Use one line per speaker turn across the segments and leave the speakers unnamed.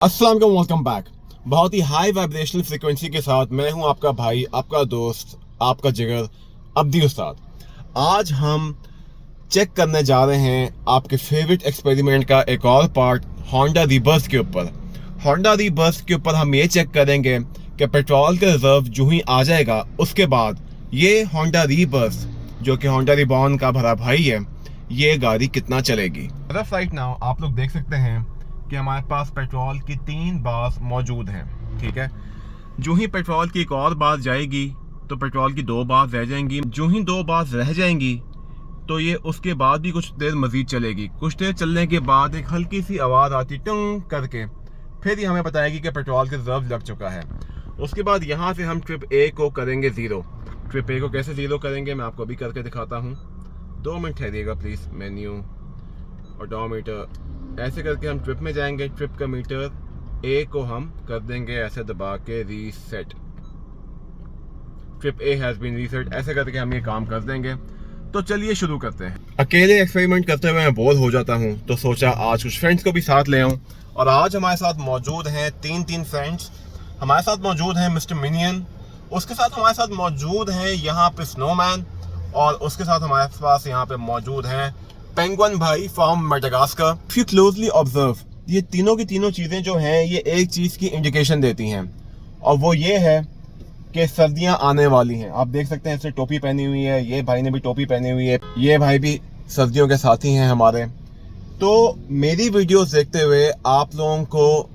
अस्सलाम वालेकुम, welcome back. बहुत ही हाई वाइब्रेशनल फ्रीक्वेंसी के साथ मैं हूं आपका भाई, आपका दोस्त, आपका जिगर अब्दी उस्ताद। आज हम चेक करने जा रहे हैं आपके फेवरेट एक्सपेरिमेंट का एक और पार्ट होंडा रीबर्थ के ऊपर। होंडा रीबर्थ के ऊपर हम ये चेक करेंगे कि पेट्रोल का रिजर्व जो ही आ जाएगा उसके बाद ये होंडा रीबर्थ जो कि होंडा रिबॉर्न का भरा भाई है, ये गाड़ी कितना चलेगी। राइट नाउ आप लोग देख सकते हैं कि हमारे पास पेट्रोल की 3 बार्स मौजूद हैं। ठीक है, जो ही पेट्रोल की एक और बार जाएगी तो पेट्रोल की 2 बार रह जाएंगी। जो ही 2 बार रह जाएंगी तो ये उसके बाद भी कुछ देर मजीद चलेगी। कुछ देर चलने के बाद एक हल्की सी आवाज़ आती टंग करके, फिर ये हमें बताएगी कि पेट्रोल का रिजर्व लग चुका है। उसके बाद यहाँ से हम ट्रिप ए को करेंगे ज़ीरो। ट्रिप ए को कैसे ज़ीरो करेंगे मैं आपको अभी करके दिखाता हूँ। 2 मिनट ठहरिएगा प्लीज़। मेन्यू, ओडोमीटर, ऐसे करके हम ट्रिप में जाएंगे। ट्रिप का मीटर ए को हम कर देंगे ऐसे दबा के reset. Trip A has been reset, ऐसे करके हम ये काम कर देंगे। तो चलिए शुरू करते हैं। अकेले एक्सपेरिमेंट करते हुए मैं बोर हो जाता हूँ तो सोचा आज कुछ फ्रेंड्स को भी साथ ले आऊँ। और आज हमारे साथ मौजूद हैं तीन फ्रेंड्स। हमारे साथ मौजूद हैं मिस्टर मिनियन, उसके साथ हमारे साथ मौजूद हैं यहाँ पे स्नोमैन, और उसके साथ हमारे पास यहाँ पे मौजूद हैं पेंगुइन भाई from Madagascar. If you closely observe, ये तीनों की तीनों चीज़ें जो हैं ये एक चीज़ की इंडिकेशन देती हैं, और वो ये है कि सर्दियां आने वाली हैं। आप देख सकते हैं इसने टोपी पहनी हुई है, ये भाई ने भी टोपी पहनी हुई है, ये भाई भी सर्दियों के साथी हैं हमारे। तो मेरी वीडियोस देखते हुए आप लोगों को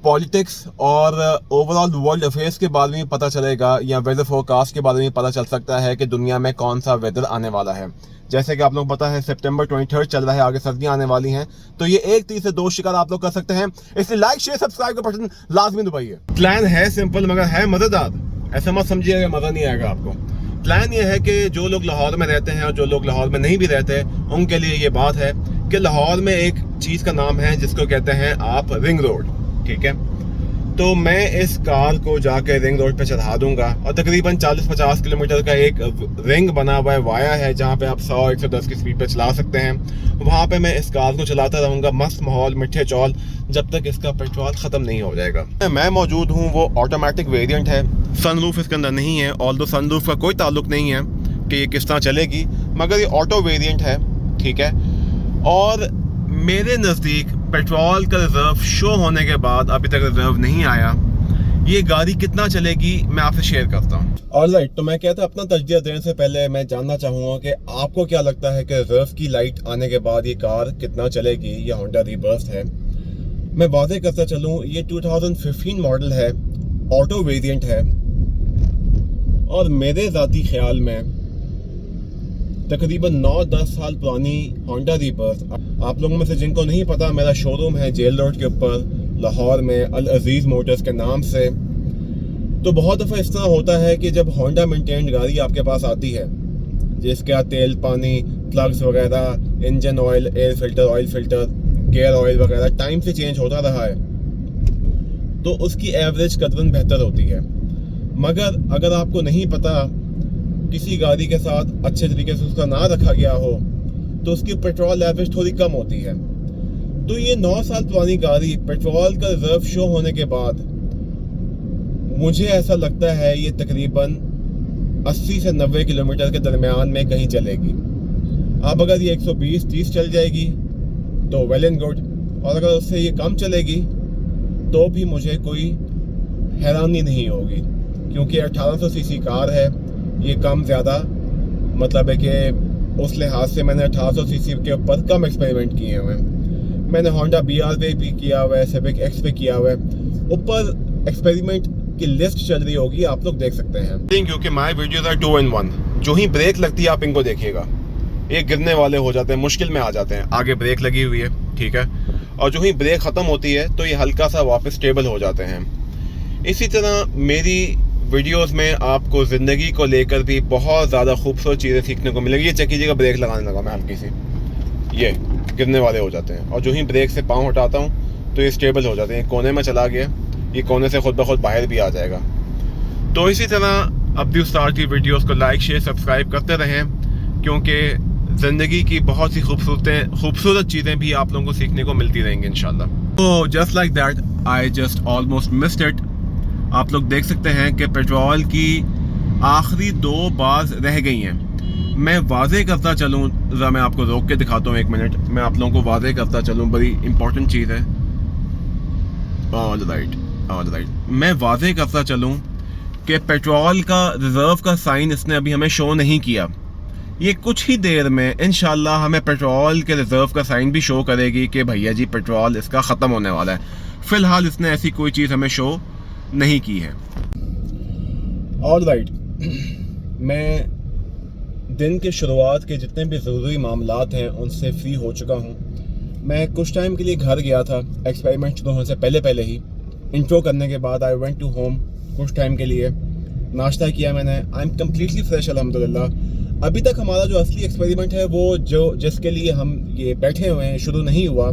पॉलिटिक्स और ओवरऑल वर्ल्ड अफेयर्स के बारे में पता चलेगा, या वेदर फोरकास्ट के बारे में पता चल सकता है कि दुनिया में कौन सा वेदर आने वाला है। जैसे कि आप लोग पता है सितंबर 23 चल रहा है, आगे सर्दियां आने वाली हैं, तो ये 1 तीर से 2 शिकार आप लोग कर सकते हैं। इसलिए लाइक शेयर सब्सक्राइब का बटन लाजमी दबाइए। प्लान है सिंपल मगर है मजेदार। ऐसा मत समझिएगा मजा नहीं आएगा आपको। प्लान ये है कि जो लोग लाहौर में रहते हैं और जो लोग लाहौर में नहीं भी रहते उनके लिए ये बात है कि लाहौर में एक चीज़ का नाम है जिसको कहते हैं आप रिंग रोड। ठीक है, तो मैं इस कार को जाके रिंग रोड पे चढ़ा दूंगा, और तकरीबन 40-50 किलोमीटर का एक रिंग बना हुआ है, वाया है, जहाँ पे आप 100-110 की स्पीड पे चला सकते हैं। वहाँ पे मैं इस कार को चलाता रहूँगा, मस्त माहौल, मिठे चौल, जब तक इसका पेट्रोल ख़त्म नहीं हो जाएगा। मैं मौजूद हूँ, वो ऑटोमेटिक वेरिएंट है, सनरूफ इसके अंदर नहीं है। ऑल्दो सनरूफ का कोई ताल्लुक नहीं है कि ये किस तरह चलेगी, मगर ये ऑटो वेरिएंट है। ठीक है, और मेरे नज़दीक पेट्रोल का रिजर्व शो होने के बाद अभी तक रिजर्व नहीं आया। ये गाड़ी कितना चलेगी मैं आपसे शेयर करता हूँ। ऑलराइट, तो मैं कहता अपना तजज़िया देने से पहले मैं जानना चाहूँगा कि आपको क्या लगता है कि रिजर्व की लाइट आने के बाद ये कार कितना चलेगी। ये होंडा रीबर्थ है। मैं वादे करता चलूँ, ये 2015 मॉडल है, ऑटो वेरिएंट है, और मेरे ज़ाती ख्याल में तकरीबन 9-10 साल पुरानी होंडा रीबर्थ। आप लोगों में से जिनको नहीं पता, मेरा शोरूम है जेल रोड के ऊपर लाहौर में, अल अजीज़ मोटर्स के नाम से। तो बहुत दफ़ा इस तरह होता है कि जब होंडा मेंटेन्ड गाड़ी आपके पास आती है, जिसका तेल पानी, प्लग्स वगैरह, engine oil, air filter, oil filter, gear oil वगैरह टाइम से चेंज होता रहा है, तो उसकी एवरेज कदरन बेहतर होती है। मगर अगर आपको नहीं पता, किसी गाड़ी के साथ अच्छे तरीके से उसका ना रखा गया हो, तो उसकी पेट्रोल एवरेज थोड़ी कम होती है। तो ये 9 साल पुरानी गाड़ी पेट्रोल का रिजर्व शो होने के बाद मुझे ऐसा लगता है ये तकरीबन 80 से 90 किलोमीटर के दरमियान में कहीं चलेगी। अब अगर ये 120-30 चल जाएगी तो वेल एंड गुड, और अगर उससे ये कम चलेगी तो भी मुझे कोई हैरानी नहीं होगी, क्योंकि 1800 सीसी कार है। ये कम ज़्यादा मतलब है कि उस लिहाज से मैंने 1800 सीसी के ऊपर कम एक्सपेरिमेंट किए हुए हैं। मैंने होंडा BR भी किया हुआ है, सिविक एक्स पे किया हुआ है। ऊपर एक्सपेरिमेंट की लिस्ट चल रही होगी, आप लोग देख सकते हैं। क्योंकि माय वीडियोस आर 2 in 1। जो ही ब्रेक लगती है आप इनको देखिएगा, ये गिरने वाले हो जाते हैं, मुश्किल में आ जाते हैं। आगे ब्रेक लगी हुई है, ठीक है, और जो ही ब्रेक ख़त्म होती है तो ये हल्का सा वापस स्टेबल हो जाते हैं। इसी तरह मेरी वीडियोस में आपको ज़िंदगी को लेकर भी बहुत ज़्यादा खूबसूरत चीज़ें सीखने को मिलेगी। ये चेक कीजिएगा, ब्रेक लगाने लगा मैं हल्की सी, ये गिरने वाले हो जाते हैं, और जो ही ब्रेक से पाँव हटाता हूँ तो ये स्टेबल हो जाते हैं। कोने में चला गया, ये कोने से खुद ब खुद बाहर भी आ जाएगा। तो इसी तरह अब्दी उस्ताद की वीडियोस को लाइक शेयर सब्सक्राइब करते रहें, क्योंकि ज़िंदगी की बहुत सी खूबसूरत चीज़ें भी आप लोगों को सीखने को मिलती रहेंगी इंशाल्लाह। तो just like that I just almost missed it. आप लोग देख सकते हैं कि पेट्रोल की आखिरी 2 बार्स रह गई हैं। मैं वाज़े करता चलूँ, ज़रा मैं आपको रोक के दिखाता हूँ 1 मिनट। मैं आप लोगों को वाज़े करता चलूँ, बड़ी इंपॉर्टेंट चीज़ है। ऑल राइट, मैं वाज़े करता चलूँ कि पेट्रोल का रिज़र्व का साइन इसने अभी हमें शो नहीं किया। ये कुछ ही देर में इंशाल्लाह हमें पेट्रोल के रिज़र्व का साइन भी शो करेगी कि भैया जी पेट्रोल इसका ख़त्म होने वाला है। फ़िलहाल इसने ऐसी कोई चीज़ हमें शो नहीं की है। ऑल राइट, मैं दिन के शुरुआत के जितने भी ज़रूरी मामलात हैं उनसे फ्री हो चुका हूँ। मैं कुछ टाइम के लिए घर गया था, एक्सपेरिमेंट शुरू होने से पहले ही। इंट्रो करने के बाद आई वेंट टू होम कुछ टाइम के लिए, नाश्ता किया मैंने। आई एम कम्प्लीटली फ्रेश अल्हम्दुलिल्लाह। अभी तक हमारा जो असली एक्सपेरिमेंट है वो जिसके लिए हम ये बैठे हुए हैं शुरू नहीं हुआ।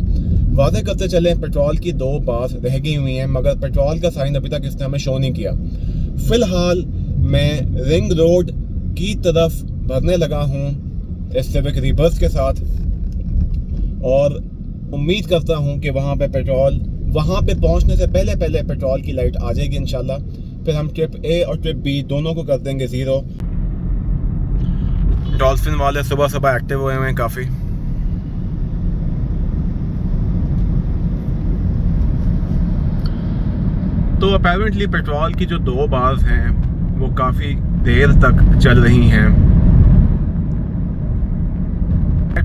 वादे करते चले, पेट्रोल की 2 बार्स रह गई हुई हैं, मगर पेट्रोल का साइन अभी तक इसने हमें शो नहीं किया। फ़िलहाल मैं रिंग रोड की तरफ भरने लगा हूँ इस सिविक रिवर्स के साथ, और उम्मीद करता हूँ कि वहाँ पे पहुँचने से पहले पेट्रोल की लाइट आ जाएगी इंशाल्लाह। फिर हम ट्रिप ए और ट्रिप बी दोनों को कर देंगे 0। डॉल्फिन वाले सुबह एक्टिव हुए हैं काफ़ी। तो अपेरेंटली पेट्रोल की जो 2 बार्स हैं वो काफ़ी देर तक चल रही हैं।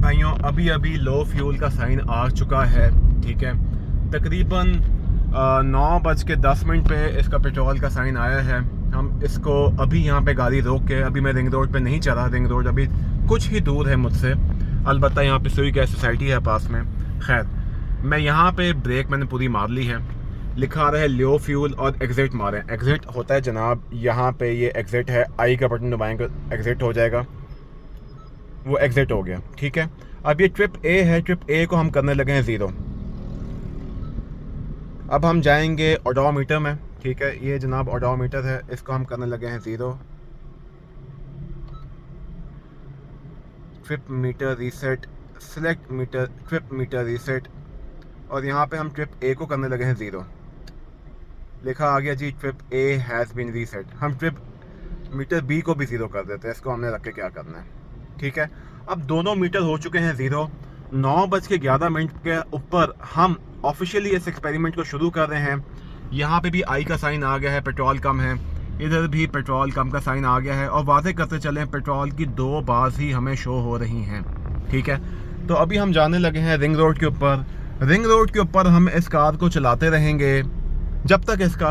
भाइयों, अभी लो फ्यूल का साइन आ चुका है, ठीक है। तकरीबन 9:10 पे इसका पेट्रोल का साइन आया है। हम इसको अभी यहाँ पे गाड़ी रोक के, अभी मैं रिंग रोड पे नहीं चला, रिंग रोड अभी कुछ ही दूर है मुझसे। अलबत्ता यहाँ पे सुई गैस सोसाइटी है पास में। खैर, मैं यहाँ पे ब्रेक मैंने पूरी मार ली है। लिखा आ रहा है लो फ्यूल और एग्जिट मारें। एग्जिट होता है जनाब, यहाँ पे ये एग्जिट है, आई का बटन दबाएंगे एग्जिट हो जाएगा। वो एग्जिट हो गया, ठीक है। अब ये ट्रिप ए है, ट्रिप ए को हम करने लगे हैं 0। अब हम जाएंगे ओडोमीटर में, ठीक है। ये जनाब ओडोमीटर है, इसको हम करने लगे हैं 0। Trip meter reset, select meter, trip meter reset, और यहाँ पे हम ट्रिप ए को करने लगे हैं 0। लिखा आ गया जी trip A has been reset. हम ट्रिप मीटर बी को भी 0 कर देते हैं, इसको हमने रख के क्या करना है, ठीक है। अब दोनों मीटर हो चुके हैं 0। 9:11 के ऊपर हम ऑफिशियली इस एक्सपेरिमेंट को शुरू कर रहे हैं। यहाँ पे भी आई का साइन आ गया है, पेट्रोल कम है। इधर भी पेट्रोल कम का साइन आ गया है, और वाज़े करते चलें पेट्रोल की 2 बार्स ही हमें शो हो रही हैं, ठीक है। तो अभी हम जाने लगे हैं रिंग रोड के ऊपर। रिंग रोड के ऊपर हम इस कार को चलाते रहेंगे जब तक इसका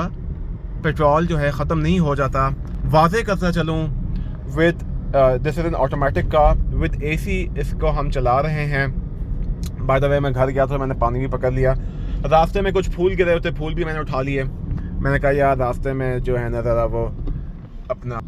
पेट्रोल जो है ख़त्म नहीं हो जाता। वाज़े करता चलूँ, with this is an automatic car with AC इसको हम चला रहे हैं। बाय द वे, मैं घर गया था, मैंने पानी भी पकड़ लिया। रास्ते में कुछ फूल गिरे होते, फूल भी मैंने उठा लिए। मैंने कहा यार रास्ते में जो है ना ज़रा वो अपना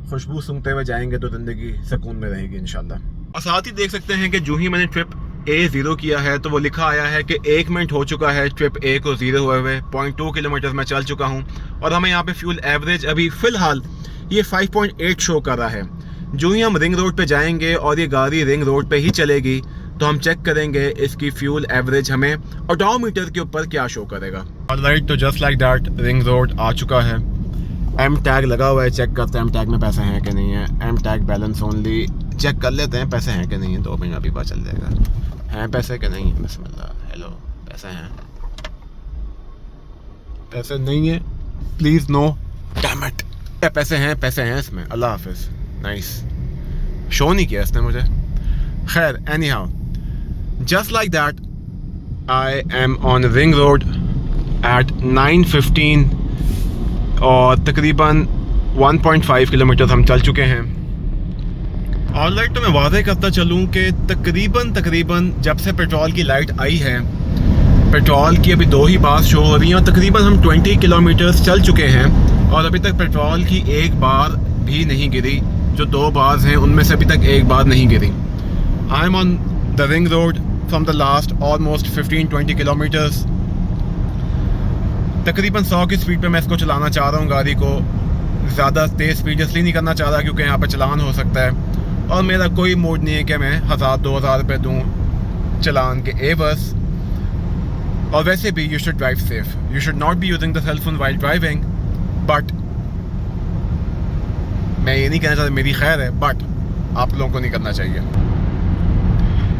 खुशबू सूंघते हुए जाएंगे तो ज़िंदगी सुकून में रहेगी इंशाल्लाह। और साथ ही देख सकते हैं कि जो ही मैंने ट्रिप ए 0 किया है तो वो लिखा आया है कि 1 मिनट हो चुका है ट्रिप ए को 0 हुए हुए। 0.2 किलोमीटर मैं चल चुका हूँ, और हमें यहाँ पे फ्यूल एवरेज अभी फ़िलहाल ये 5.8 शो कर रहा है। जो ही हम रिंग रोड पे जाएंगे और ये गाड़ी रिंग रोड पे ही चलेगी तो हम चेक करेंगे इसकी फ्यूल एवरेज हमें ओडोमीटर के ऊपर क्या शो करेगा। ऑलराइट, तो just like that ring road आ चुका है। एम टैग लगा हुआ है, चेक करते हैं एम टैग में पैसे हैं कि नहीं है। M tag balance only, check कर लेते हैं पैसे हैं कि नहीं है। 2 मिनट अभी पता चल जाएगा हैं पैसे कि नहीं है। बिस्मिल्लाह, हेलो, पैसे हैं, पैसे नहीं है, प्लीज़ नो, डैम इट। पैसे हैं इसमें, अल्लाह हाफिज़। नाइस, शो नहीं किया इसने मुझे। खैर, anyhow, just like that I am on ring road at 9:15 और तकरीबन 1.5 किलोमीटर हम चल चुके हैं। ऑलराइट, तो मैं वादे करता चलूँ कि तकरीबन जब से पेट्रोल की लाइट आई है, पेट्रोल की अभी 2 ही बार शो हो रही हैं, और तकरीबन हम 20 किलोमीटर्स चल चुके हैं और अभी तक पेट्रोल की 1 बार भी नहीं गिरी। जो 2 बार्स हैं उनमें से अभी तक 1 बार नहीं गिरी। I am on the ring road from the last almost 15-20 kilometres. तकरीबन 100 की स्पीड पे मैं इसको चलाना चाह रहा हूँ गाड़ी को। ज़्यादा तेज़ स्पीड इसलिए नहीं करना चाह रहा क्योंकि यहाँ पर चलान हो सकता है, और मेरा कोई मूड नहीं है कि मैं 1000-2000 रुपये दूँ चलान के एवज। और वैसे भी you should drive safe, you should not be using the cell phone while driving, but मैं ये नहीं कहना चाहता मेरी खैर है, बट आप लोगों को नहीं करना चाहिए।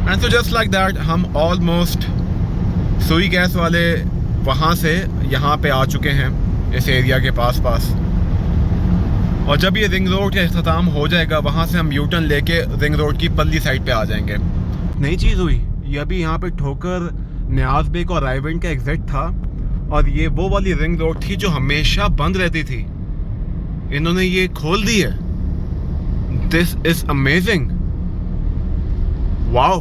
And so just like that हम ऑलमोस्ट सुई गैस वाले वहाँ से यहाँ पे आ चुके हैं, इस एरिया के पास। और जब ये रिंग रोड का अख्ताम हो जाएगा वहाँ से हम यूटर्न लेके रिंग रोड की पल्ली साइड पे आ जाएंगे। नई चीज़ हुई, ये अभी यहाँ पे ठोकर न्याज बेग और रायविंड का एग्जिट था, और ये वो वाली रिंग रोड थी जो हमेशा बंद रहती थी, इन्होंने ये खोल दी है। This is amazing, wow.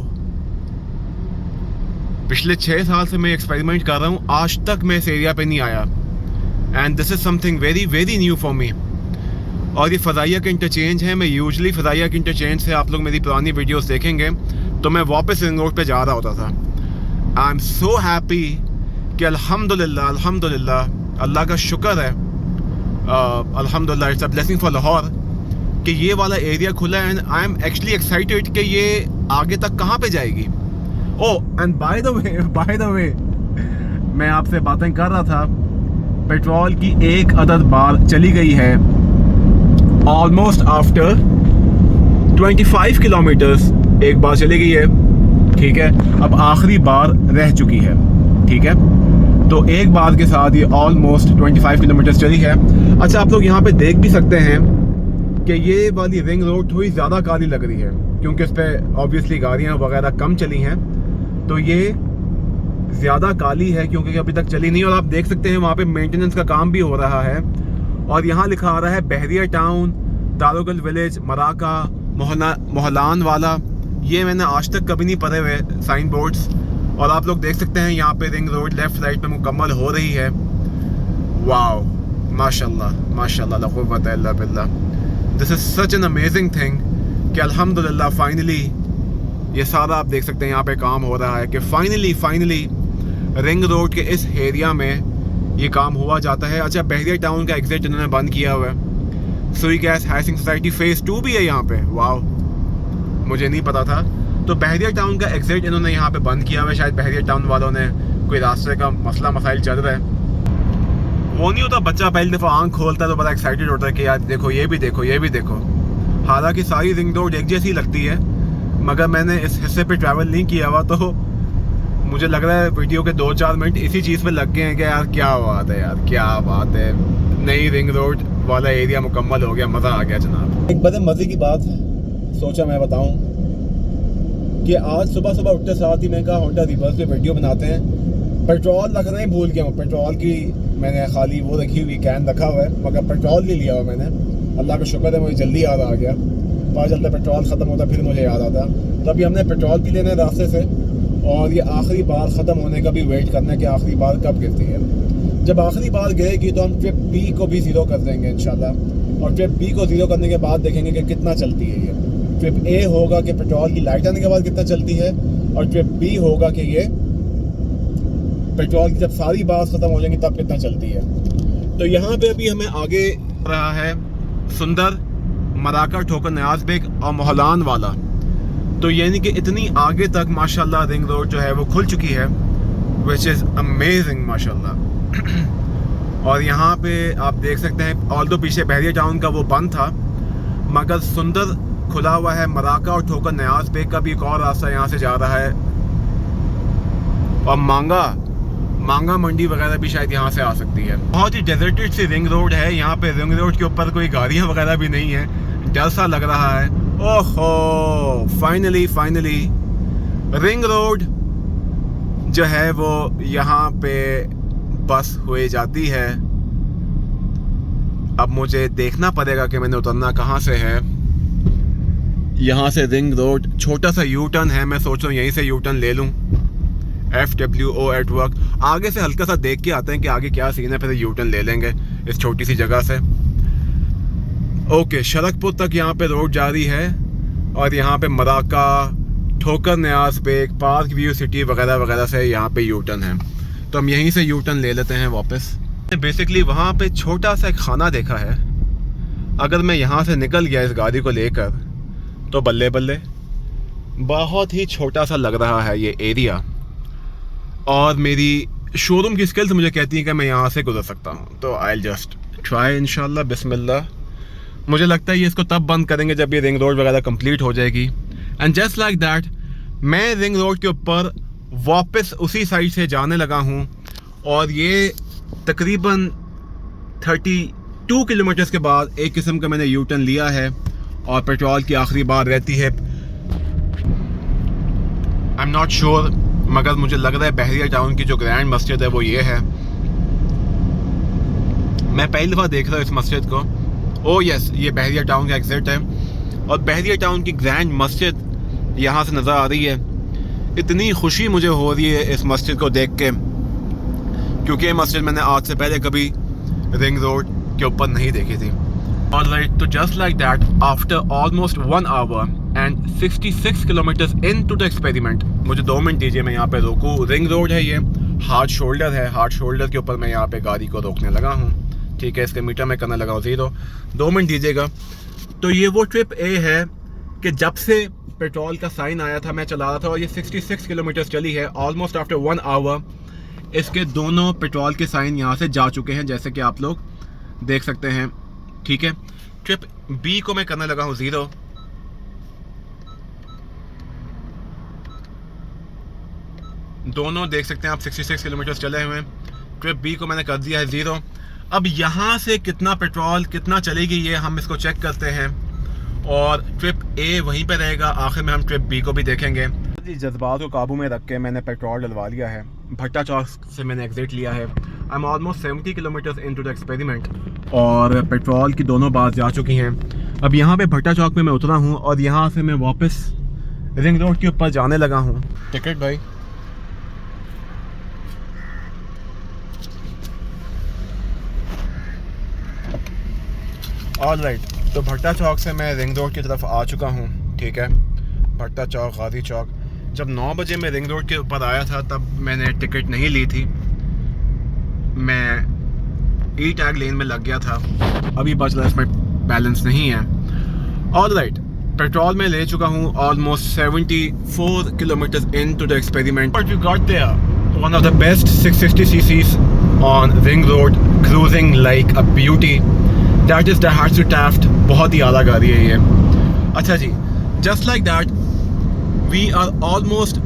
पिछले 6 साल से मैं एक्सपेरिमेंट कर रहा हूँ, आज तक मैं इस एरिया पे नहीं आया, and this is something very very new for me. और ये फ़ज़ाइया का इंटरचेंज है। मैं यूजुअली फ़ज़ाइया के इंटरचेंज से, आप लोग मेरी पुरानी वीडियोस देखेंगे तो मैं वापस रिंग रोड पे जा रहा होता था। आई एम सो हैप्पी कि अल्हम्दुलिल्लाह अल्हम्दुलिल्लाह, अल्लाह का शुक्र है, अल्हम्दुलिल्लाह, it's a blessing for Lahore कि ये वाला एरिया खुला है। And I am actually excited कि ये आगे तक कहाँ पे जाएगी। ओह, एंड बाय द वे मैं आपसे बातें कर रहा था, पेट्रोल की एक अदद बार चली गई है ऑलमोस्ट आफ्टर 25 किलोमीटर्स, एक बार चली गई है, ठीक है। अब आखिरी बार रह चुकी है, ठीक है। तो एक बार के साथ ये ऑलमोस्ट 25 किलोमीटर्स चली है। अच्छा, आप लोग यहाँ पे देख भी सकते हैं कि ये वाली रिंग रोड थोड़ी ज़्यादा काली लग रही है, क्योंकि इस पर ऑब्वियसली गाड़ियाँ वगैरह कम चली हैं, तो ये ज़्यादा काली है क्योंकि अभी तक चली नहीं। और आप देख सकते हैं वहाँ पे मेंटेनेंस का काम भी हो रहा है, और यहाँ लिखा आ रहा है बहरिया टाउन, दारोगल विलेज, मराका, मोहलान वाला। ये मैंने आज तक कभी नहीं पढ़े हुए साइन बोर्ड्स। और आप लोग देख सकते हैं यहाँ पे रिंग रोड लेफ्ट राइट में मुकम्मल हो रही है। वाओ, माशाल्लाह माशाल्लाह, ला कुव्वता इल्ला बिल्लाह। This is such an amazing thing कि अल्हम्दुलिल्लाह फाइनली ये सारा आप देख सकते हैं यहाँ पे काम हो रहा है कि फाइनली रिंग रोड के इस एरिया में ये काम हुआ जाता है। अच्छा, बहरिया टाउन का एग्जिट इन्होंने बंद किया हुआ है। सुई गैस हाउसिंग सोसाइटी फेज़ 2 भी है यहाँ पे, वाओ, मुझे नहीं पता था। तो बहरिया टाउन का एग्जिट इन्होंने यहाँ पे बंद किया हुआ है। शायद बहरिया टाउन वालों ने कोई रास्ते का मसला मसाइल चल रहा है। वो नहीं होता, बच्चा पहली दफ़ा आँख खोलता है तो बड़ा एक्साइटेड होता है कि यार देखो, ये भी देखो, ये भी देखो। हालांकि सारी रिंग रोड एक जैसी लगती है, मगर मैंने इस हिस्से पे ट्रैवल नहीं किया हुआ, तो मुझे लग रहा है वीडियो के 2-4 मिनट इसी चीज़ पे लग गए हैं कि यार क्या बात है, यार क्या बात है, नई रिंग रोड वाला एरिया मुकम्मल हो गया, मज़ा आ गया जनाब। एक बड़े मज़े की बात सोचा मैं बताऊं कि आज सुबह उठते साथ ही मैं कहा होंडा रिवर्स पे वीडियो बनाते हैं। पेट्रोल रखना ही भूल गया हूँ, पेट्रोल की मैंने खाली वो रखी हुई कैन रखा हुआ है, मगर पेट्रोल नहीं लिया हुआ मैंने। अल्लाह का शुक्र है मुझे जल्दी याद आ गया, पता चलता पेट्रोल ख़त्म होता फिर मुझे याद आता। तो अभी हमने पेट्रोल भी लेना है रास्ते से, और ये आखिरी बार ख़त्म होने का भी वेट करना है कि आखिरी बार कब गिरती है। जब आखिरी बार गिरेगी तो हम ट्रिप बी को भी ज़ीरो कर देंगे इंशाल्लाह, और ट्रिप बी को ज़ीरो करने के बाद देखेंगे कि कितना चलती है ये। ट्रिप ए होगा कि पेट्रोल की लाइट आने के बाद कितना चलती है, और ट्रिप बी होगा कि ये पेट्रोल की जब सारी बार ख़त्म हो जाएंगी तब कितना चलती है। तो यहाँ पे अभी हमें आगे रहा है सुंदर, मराका, ठोकर न्याज बेग और मोहलान वाला। तो यानी कि इतनी आगे तक माशाल्लाह रिंग रोड जो है वो खुल चुकी है, विच इज़ अमेजिंग माशाल्लाह। और यहाँ पे आप देख सकते हैं, ऑल्दो पीछे बहरिया टाउन का वो बंद था, मगर सुंदर खुला हुआ है। मराका और ठोकर न्याज बेग का भी एक और रास्ता यहाँ से जा रहा है, और मांगा मंडी वगैरह भी शायद यहाँ से आ सकती है। बहुत ही डेजर्टेड सी रिंग रोड है। यहाँ पे रिंग रोड के ऊपर कोई गाड़ियाँ वगैरह भी नहीं है, डर सा लग रहा है। ओहो, फाइनली रिंग रोड जो है वो यहाँ पे बस हुए जाती है। अब मुझे देखना पड़ेगा कि मैंने उतरना कहाँ से है। यहाँ से रिंग रोड छोटा सा यू टर्न है, मैं सोच रहा हूँ यहीं से यू टर्न ले लूँ। FWO at work. आगे से हल्का सा देख के आते हैं कि आगे क्या सीन है, फिर यू टर्न ले लेंगे इस छोटी सी जगह से। ओके, शरकपुर तक यहाँ पे रोड जारी है, और यहाँ पे मराका, ठोकर न्याज बेग, पार्क व्यू सिटी वगैरह वगैरह से यहाँ पे यू टर्न है। तो हम यहीं से यू टर्न ले लेते हैं वापस। बेसिकली वहाँ पे छोटा सा एक खाना देखा है, अगर मैं यहाँ से निकल गया इस गाड़ी को लेकर तो बल्ले बल्ले। बहुत ही छोटा सा लग रहा है ये एरिया, और मेरी शोरूम की स्किल्स मुझे कहती हैं कि मैं यहाँ से गुजर सकता हूँ, तो आई जस्ट ट्राई इंशाल्लाह बिस्मिल्लाह। मुझे लगता है ये इसको तब बंद करेंगे जब ये रिंग रोड वगैरह कंप्लीट हो जाएगी। एंड जस्ट लाइक दैट मैं रिंग रोड के ऊपर वापस उसी साइड से जाने लगा हूँ, और ये तकरीबन 32 किलोमीटर्स के बाद एक किस्म का मैंने यू टर्न लिया है, और पेट्रोल की आखिरी बार रहती है, आई एम नॉट श्योर, मगर मुझे लग रहा है बहरिया टाउन की जो ग्रैंड मस्जिद है वो ये है। मैं पहली दफ़ा देख रहा हूँ इस मस्जिद को। ओह यस, ये बहरिया टाउन का एग्जिट है, और बहरिया टाउन की ग्रैंड मस्जिद यहाँ से नज़र आ रही है। इतनी खुशी मुझे हो रही है इस मस्जिद को देख के, क्योंकि ये मस्जिद मैंने आज से पहले कभी रिंग रोड के ऊपर नहीं देखी थी। और लाइक तो just like that after almost 1 hour and 66 kilometres into the experiment, मुझे 2 मिनट दीजिए मैं यहाँ पे रोकूँ। रिंग रोड है, ये हार्ड शोल्डर है, हार्ड शोल्डर के ऊपर मैं यहाँ पे गाड़ी को रोकने लगा हूँ, ठीक है। इसके मीटर में करने लगा हूँ 0, 2 मिनट दीजिएगा। तो ये वो ट्रिप ए है कि जब से पेट्रोल का साइन आया था मैं चला रहा था, और ये 66 किलोमीटर्स चली है। ऑलमोस्ट आफ्टर 1 आवर इसके दोनों पेट्रोल के साइन यहाँ से जा चुके हैं, जैसे कि आप लोग देख सकते हैं, ठीक है। ट्रिप बी को मैं करने लगा हूँ 0। दोनों देख सकते हैं आप 66 किलोमीटर्स चले हुए हैं। ट्रिप बी को मैंने कर दिया है 0। अब यहाँ से कितना पेट्रोल कितना चलेगी ये हम इसको चेक करते हैं, और ट्रिप ए वहीं पे रहेगा। आखिर में हम ट्रिप बी को भी देखेंगे। जी जज्बात को काबू में रख के मैंने पेट्रोल डलवा लिया है। भट्टा चौक से मैंने एग्जिट लिया है। I am almost 70 kilometres into the experiment, और पेट्रोल की दोनों बात जा चुकी हैं। अब यहाँ पे भट्टा चौक में मैं उतरा हूँ, और यहाँ से मैं वापस रिंग रोड के ऊपर जाने लगा हूँ। टिकट भाई, ऑलराइट। तो भट्टा चौक से मैं रिंग रोड की तरफ आ चुका हूँ, ठीक है। भट्टा चौक, गाजी चौक। जब 9 बजे मैं रिंग रोड के ऊपर आया था तब मैंने टिकट नहीं ली थी, मैं ई टैग लेन में लग गया था। अभी बच रहा है, इसमें बैलेंस नहीं है। ऑलराइट, पेट्रोल में ले चुका हूँ almost 74 kilometres into the experiment. But we got there one of the best 660 cc's on ring road, cruising like a beauty. That is दहाड़सू टैफ्ट। बहुत ही आला गाड़ी है ये। अच्छा जी, just like that we are almost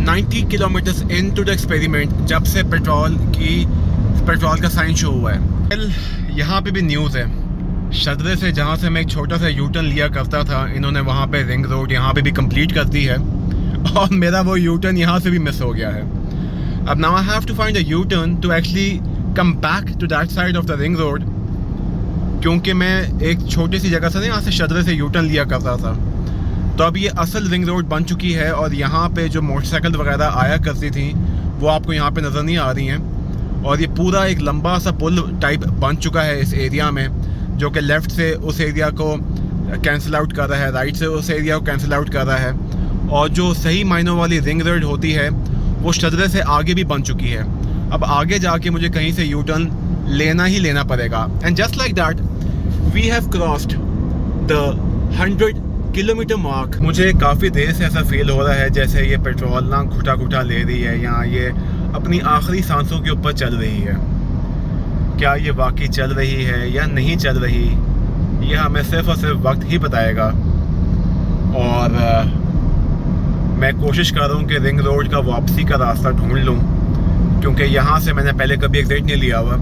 90 kilometres into the experiment जब से पेट्रोल का साइन शो हुआ है। यहाँ पे भी न्यूज़ है, शदरे से जहाँ से मैं एक छोटा सा यू टर्न लिया करता था, इन्होंने वहाँ पे रिंग रोड यहाँ पे भी कंप्लीट कर दी है, और मेरा वो यू टर्न यहाँ से भी मिस हो गया है। अब now I have to find a U turn to actually come back to that side of the ring road, क्योंकि मैं एक छोटी सी जगह से यहाँ से शदरे से यू टर्न लिया करता था। तो अब ये असल रिंग रोड बन चुकी है, और यहाँ पे जो मोटरसाइकिल वगैरह आया करती थी वो आपको यहाँ पे नज़र नहीं आ रही हैं। और ये पूरा एक लंबा सा पुल टाइप बन चुका है इस एरिया में, जो कि लेफ़्ट से उस एरिया को कैंसिल आउट कर रहा है, राइट से उस एरिया को कैंसिल आउट कर रहा है। और जो सही मायनों वाली रिंग रोड होती है वो शदरे से आगे भी बन चुकी है। अब आगे जाके मुझे कहीं से यू टर्न लेना ही लेना पड़ेगा। And just like that we have crossed the 100 kilometre mark. मुझे काफ़ी देर से ऐसा फील हो रहा है जैसे ये पेट्रोल ना घुटा घुटा ले रही है, यहाँ ये अपनी आखिरी सांसों के ऊपर चल रही है। क्या ये वाकई चल रही है या नहीं चल रही, ये हमें सिर्फ और सिर्फ वक्त ही बताएगा। और मैं कोशिश कर रहा हूँ कि रिंग रोड का वापसी का रास्ता ढूंढ लूँ, क्योंकि यहाँ से मैंने पहले कभी एग्जिट नहीं लिया हुआ।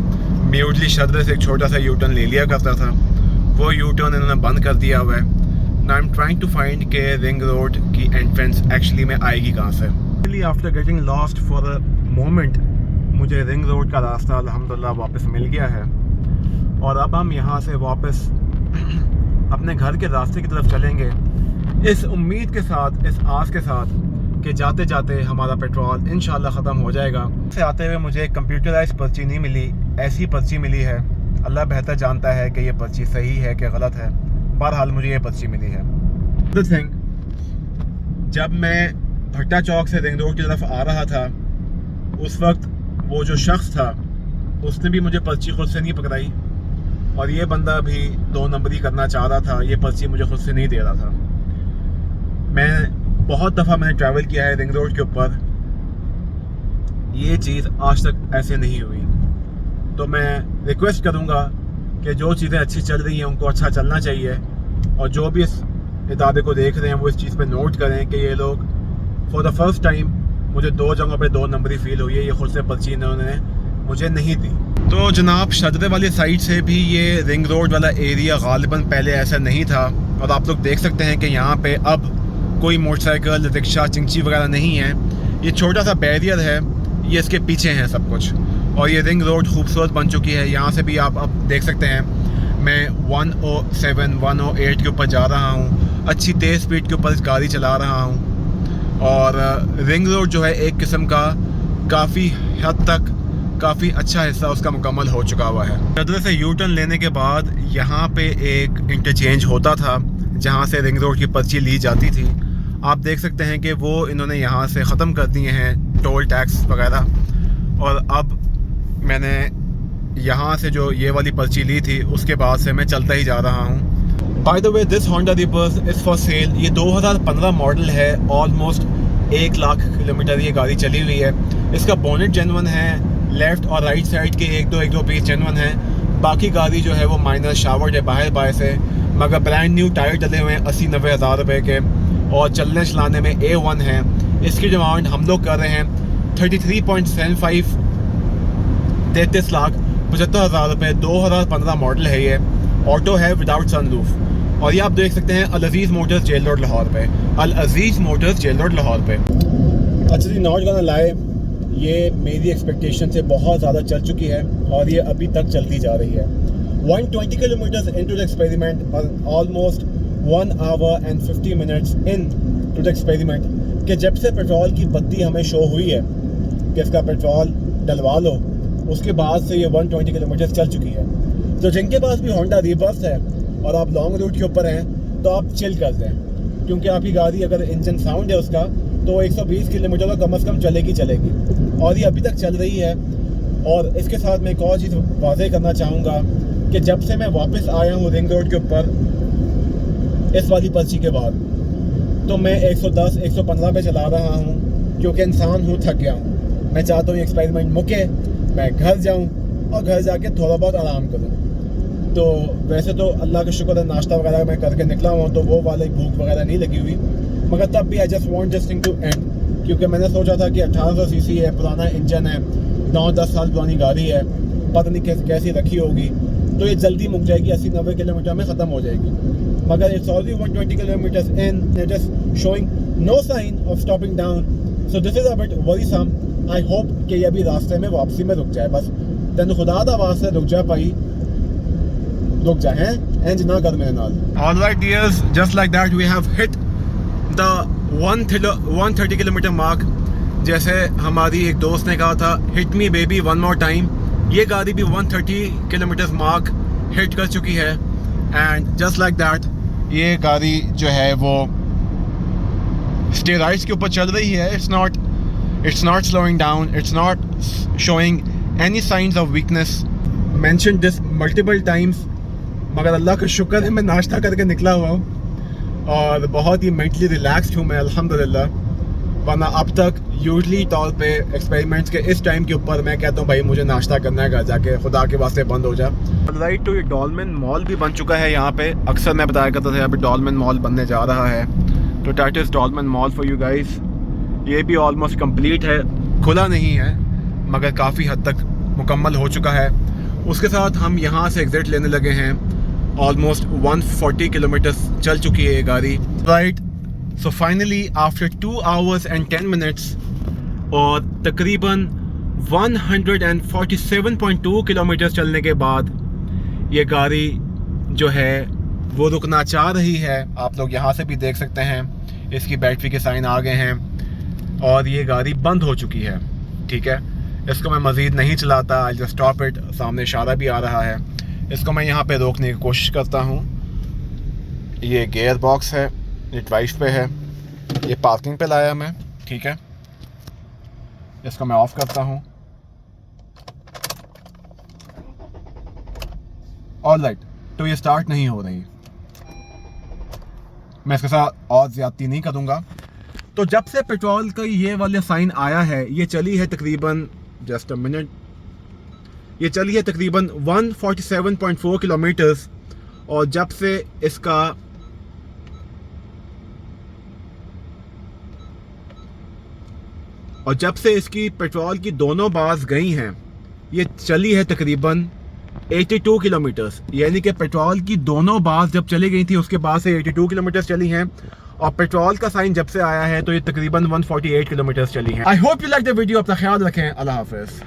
म्यूटली शदरे से एक छोटा सा यू टर्न ले लिया करता था, वो यू टर्न इन्होंने बंद कर दिया हुआ है। Now I'm trying to find के रिंग रोड की एंट्रेंस एक्चुअली में आएगी कहाँ से। After getting lost for a moment मुझे रिंग रोड का रास्ता अल्हम्दुलिल्लाह वापस मिल गया है, और अब हम यहाँ से वापस अपने घर के रास्ते की तरफ चलेंगे, इस उम्मीद के साथ, इस आस के साथ कि जाते जाते हमारा पेट्रोल इंशाल्लाह ख़त्म हो जाएगा। से आते हुए मुझे कंप्यूटराइज पर्ची नहीं मिली, ऐसी पर्ची मिली है। अल्लाह बेहतर जानता है कि ये पर्ची सही है कि गलत है। बहरहाल मुझे ये पर्ची मिली है। द थिंग, जब मैं भट्टा चौक से रिंग रोड की तरफ आ रहा था उस वक्त वो जो शख्स था उसने भी मुझे पर्ची खुद से नहीं पकड़ाई, और ये बंदा भी 2 नंबरी करना चाह रहा था, ये पर्ची मुझे खुद से नहीं दे रहा था। मैं बहुत दफ़ा मैंने ट्रैवल किया है रिंग रोड के ऊपर, ये चीज़ आज तक ऐसे नहीं हुई। तो मैं रिक्वेस्ट करूँगा कि जो चीज़ें अच्छी चल रही हैं उनको अच्छा चलना चाहिए, और जो भी इस इदारे को देख रहे हैं वो इस चीज़ पे नोट करें कि ये लोग फॉर द फर्स्ट टाइम, मुझे 2 जगहों पे 2 नंबरी फील हुई है, ये खुद से पर्ची इन्होंने मुझे नहीं दी। तो जनाब शदरे वाली साइड से भी ये रिंग रोड वाला एरिया गालिबन पहले ऐसा नहीं था, और आप लोग देख सकते हैं कि यहाँ पे अब कोई मोटरसाइकिल, रिक्शा, चिंची वगैरह नहीं है। ये छोटा सा बैरियर है, ये इसके पीछे है सब कुछ, और ये रिंग रोड खूबसूरत बन चुकी है। यहाँ से भी आप अब देख सकते हैं मैं 107, 108 के ऊपर जा रहा हूँ, अच्छी तेज़ स्पीड के ऊपर इस गाड़ी चला रहा हूँ। और रिंग रोड जो है एक किस्म का काफ़ी हद तक काफ़ी अच्छा हिस्सा उसका मुकम्मल हो चुका हुआ है। सदर से यू टर्न लेने के बाद यहाँ पे एक इंटरचेंज होता था जहाँ से रिंग रोड की पर्ची ली जाती थी। आप देख सकते हैं कि वो इन्होंने यहाँ से ख़त्म कर दिए हैं टोल टैक्स वगैरह, और अब मैंने यहाँ से जो ये वाली पर्ची ली थी उसके बाद से मैं चलता ही जा रहा हूँ। By the way this Honda रिबर्स इज़ फॉर सेल। ये 2015 मॉडल है, ऑलमोस्ट 1 लाख किलोमीटर ये गाड़ी चली हुई है। इसका बोनेट जेन्युइन है, लेफ़्ट और राइट साइड के एक दो पीस जेन्युइन है, बाकी गाड़ी जो है वो माइनर शावर्ड है बाहर से, मगर ब्रांड न्यू टायर डले हुए हैं 80-90 हज़ार रुपये के, और चलने चलाने में A1 है। इसकी डिमांड हम लोग कर रहे हैं 33.75, 33,75,000 रुपये। 2015 मॉडल है ये, ऑटो है विदाउट सनरूफ। और ये आप देख सकते हैं अल अजीज़ मोटर्स जेल रोड लाहौर पे, अल अजीज़ मोटर्स जेल रोड लाहौर पे। एक्चुअली नॉट गोना लाई, ये मेरी एक्सपेक्टेशन से बहुत ज़्यादा चल चुकी है और ये अभी तक चलती जा रही है। 120 kilometres into the experiment, almost 1 hour and 50 minutes into the experiment, कि जब से पेट्रोल की बत्ती हमें शो हुई है कि इसका पेट्रोल डलवा लो, उसके बाद से ये 120 किलोमीटर चल चुकी है। तो जिनके पास भी होंडा रिबर्स है और आप लॉन्ग रूट के ऊपर हैं तो आप चिल कर दें, क्योंकि आपकी गाड़ी अगर इंजन साउंड है उसका तो 120 किलोमीटर तो कम से कम चलेगी, और ये अभी तक चल रही है। और इसके साथ मैं एक और चीज़ वाज़ेह करना चाहूँगा कि जब से मैं वापस आया हूँ रिंग रोड के ऊपर इस वाली पर्ची के बाद, तो मैं 110, 115 पे चला रहा हूँ, क्योंकि इंसान हूँ, थक गया हूँ। मैं चाहता हूँ एक्सपेरिमेंट मुके, मैं घर जाऊँ और घर जाके थोड़ा बहुत आराम करूँ। तो वैसे तो अल्लाह का शुक्र है नाश्ता वगैरह मैं करके निकला हुआ, तो वो वाली भूख वगैरह नहीं लगी हुई, मगर तब भी I just want this thing to end, क्योंकि मैंने सोचा था कि 1800 सीसी है, पुराना इंजन है, 9-10 साल पुरानी गाड़ी है, पता नहीं कैसी रखी होगी, तो ये जल्दी मुक जाएगी, 80-90 किलोमीटर में ख़त्म हो जाएगी। मगर it's already 120 kilometres in, it is showing no sign of stopping down, so this is a bit worrisome. आई होप कि ये अभी रास्ते में वापसी में रुक जाए, बस तेन खुदा दा वास्ते रुक जा भाई, रुक जा हैं, इंज ना कर मेरे नाल। Alright dears, just like that we have hit the 130 kilometre mark. जैसे हमारी एक दोस्त ने कहा था, hit me baby one more time, ये गाड़ी भी 130 किलोमीटर मार्क हिट कर चुकी है। एंड जस्ट लाइक दैट ये गाड़ी जो है वो स्टेरॉइड्स के ऊपर चल रही है। It's not slowing down, it's not showing any science of weakness. Mention this multiple times, मगर अल्लाह का शुक्र है मैं नाश्ता करके निकला हुआ हूँ और बहुत ही मेंटली रिलैक्स्ड हूँ मैं, अल्हम्दुलिल्लाह। वरना अब तक यूजली तौर पे एक्सपेरिमेंट्स के इस टाइम के ऊपर मैं कहता हूँ भाई मुझे नाश्ता करना है, घर जाके खुदा के वास्ते बंद हो जा। राइट, तो ये डॉल्मेन मॉल भी बन चुका है यहाँ पे। अक्सर मैं बताया करता था अभी डॉल्मेन मॉल बनने जा रहा है, तो that is Dolmen mall for you guys. ये भी ऑलमोस्ट कंप्लीट है, खुला नहीं है मगर काफ़ी हद तक मुकम्मल हो चुका है। उसके साथ हम यहाँ से एग्जिट लेने लगे हैं। ऑलमोस्ट 140 किलोमीटर चल चुकी है ये गाड़ी। Right, so finally after 2 hours and 10 minutes और तकरीबन 147.2 किलोमीटर चलने के बाद ये गाड़ी जो है वो रुकना चाह रही है। आप लोग यहाँ से भी देख सकते हैं, इसकी बैटरी के साइन आ गए हैं और ये गाड़ी बंद हो चुकी है। ठीक है, इसको मैं मज़ीद नहीं चलाता, आई जस्ट स्टॉप इट। सामने इशारा भी आ रहा है, इसको मैं यहाँ पे रोकने की कोशिश करता हूँ। ये गियर बॉक्स है, ये ड्राइव पे है, ये पार्किंग पे लाया मैं। ठीक है, इसको मैं ऑफ करता हूँ। ऑलराइट, तो ये स्टार्ट नहीं हो रही। मैं इसके साथ और ज़्यादती नहीं करूँगा, तो जब से पेट्रोल का ये वाला साइन आया है, ये चली है तकरीबन, जस्ट अ मिनट, ये चली है तकरीबन 147.4 किलोमीटर्स। और जब से इसका इसकी पेट्रोल की दोनों बार्स गई हैं, ये चली है तकरीबन 82 किलोमीटर्स। यानी कि पेट्रोल की दोनों बार्स जब चली गई थी उसके बाद से 82 किलोमीटर्स चली हैं। और पेट्रोल का साइन जब से आया है तो ये तकरीबन 148 किलोमीटर्स चली हैं। I hope you like the video. अपना ख्याल रखें। अल्लाह हाफिज़।